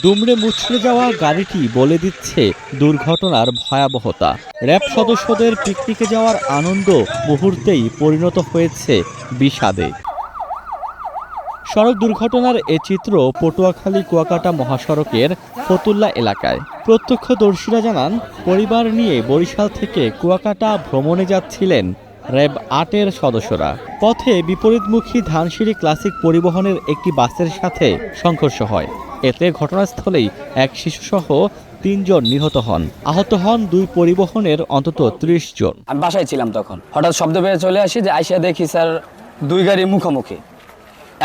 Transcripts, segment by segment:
দুমড়ে মুচড়ে যাওয়া গাড়িটি বলে দিচ্ছে দুর্ঘটনার ভয়াবহতা। র্যাব সদস্যদের পিকনিকে যাওয়ার আনন্দ মুহূর্তেই পরিণত হয়েছে বিষাদে। সড়ক দুর্ঘটনার এ চিত্র পটুয়াখালী কুয়াকাটা মহাসড়কের ফতুল্লা এলাকায়। প্রত্যক্ষদর্শীরা জানান, পরিবার নিয়ে বরিশাল থেকে কুয়াকাটা ভ্রমণে যাচ্ছিলেন র্যাব ৮-এর সদস্যরা। পথে বিপরীতমুখী ধানসিঁড়ি ক্লাসিক পরিবহনের একটি বাসের সাথে সংঘর্ষ হয়। এতে ঘটনাস্থলেই এক শিশুসহ ৩ জন নিহত হন। আহত হন দুই পরিবহনের অন্তত ৩০ জন। আমি বাসায় ছিলাম তখন, হঠাৎ শব্দ পেয়ে চলে আসি, যে আইসা দেখি স্যার দুই গাড়ি মুখোমুখি।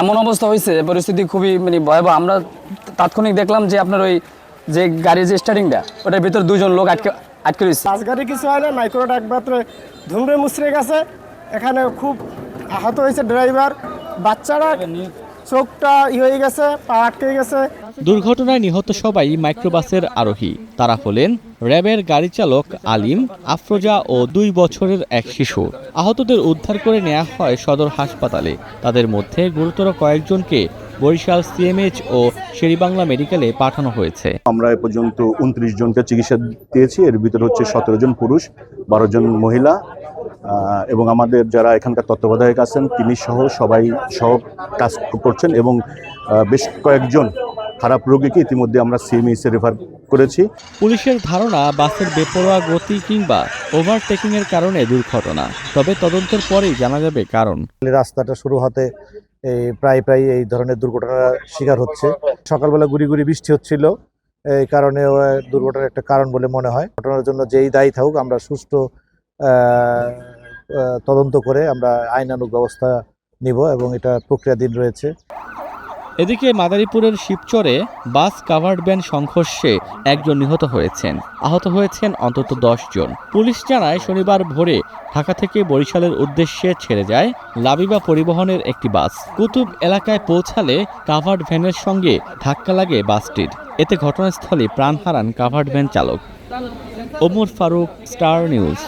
এমন অবস্থা হয়েছে, পরিস্থিতি খুবই ভয়াবহ। আমরা তাৎক্ষণিক দেখলাম যে আপনার ওই যে গাড়ির যে স্টারিংটা, ওটার ভিতর দুজন লোক আটকে রয়েছে। বাস গাড়ি কিছু হয় না, মাইক্রোটা একমাত্র ধুমড়ে মুচড়ে গেছে। এখানে খুব আহত হয়েছে ড্রাইভার, বাচ্চারা চোখটা হয়ে গেছে, পা আটকে গেছে। দুর্ঘটনায় নিহত সবাই মাইক্রোবাসের আরোহী। তারা হলেন র্যাবের গাড়ি চালক আলিম, আফরোজা ও 2 বছরের এক শিশু। আহতদের উদ্ধার করে নেওয়া হয় সদর হাসপাতালে। তাদের মধ্যে গুরুতর কয়েকজনকে বরিশাল সিএমএইচ ও শেরেবাংলা মেডিকেলে পাঠানো হয়েছে। আমরা এ পর্যন্ত 29 জনকে চিকিৎসা দিয়েছি। এর ভিতরে হচ্ছে 17 জন পুরুষ, 12 জন মহিলা, এবং আমাদের যারা এখানকার তত্ত্বাবধায়ক আছেন তিনি সহ সবাই কাজ করছেন, এবং বেশ কয়েকজন খারাপ রোগীকে ইতিমধ্যে আমরা সিএমএইচে রেফার করেছি। পুলিশের ধারণা, বাসের বেপরোয়া গতি কিংবা ওভারটেকিংয়ের কারণে দুর্ঘটনা। তবে তদন্তের পরেই জানা যাবে কারণ। রাস্তাটা শুরু হতে প্রায় এই ধরনের দুর্ঘটনার শিকার হচ্ছে। সকালবেলা গুড়ি গুড়ি বৃষ্টি হচ্ছিল, এই কারণে দুর্ঘটনার একটা কারণ বলে মনে হয়। ঘটনার জন্য যেই দায়ী থাকুক, আমরা সুষ্ঠু তদন্ত করে আমরা আইনানুগ ব্যবস্থা নিব, এবং এটা প্রক্রিয়াধীন রয়েছে। এদিকে মাদারীপুরের শিবচরে বাস কাভার্ড ভ্যান সংঘর্ষে 1 জন নিহত হয়েছেন। আহত হয়েছেন অন্তত 10 জন। পুলিশ জানায়, শনিবার ভোরে ঢাকা থেকে বরিশালের উদ্দেশ্যে ছেড়ে যায় লাবিবা পরিবহনের একটি বাস। কুতুব এলাকায় পৌঁছালে কাভার্ড ভ্যানের সঙ্গে ধাক্কা লাগে বাসটির। এতে ঘটনাস্থলে প্রাণ হারান কাভার্ড ভ্যান চালক। Omar Faruk, star news.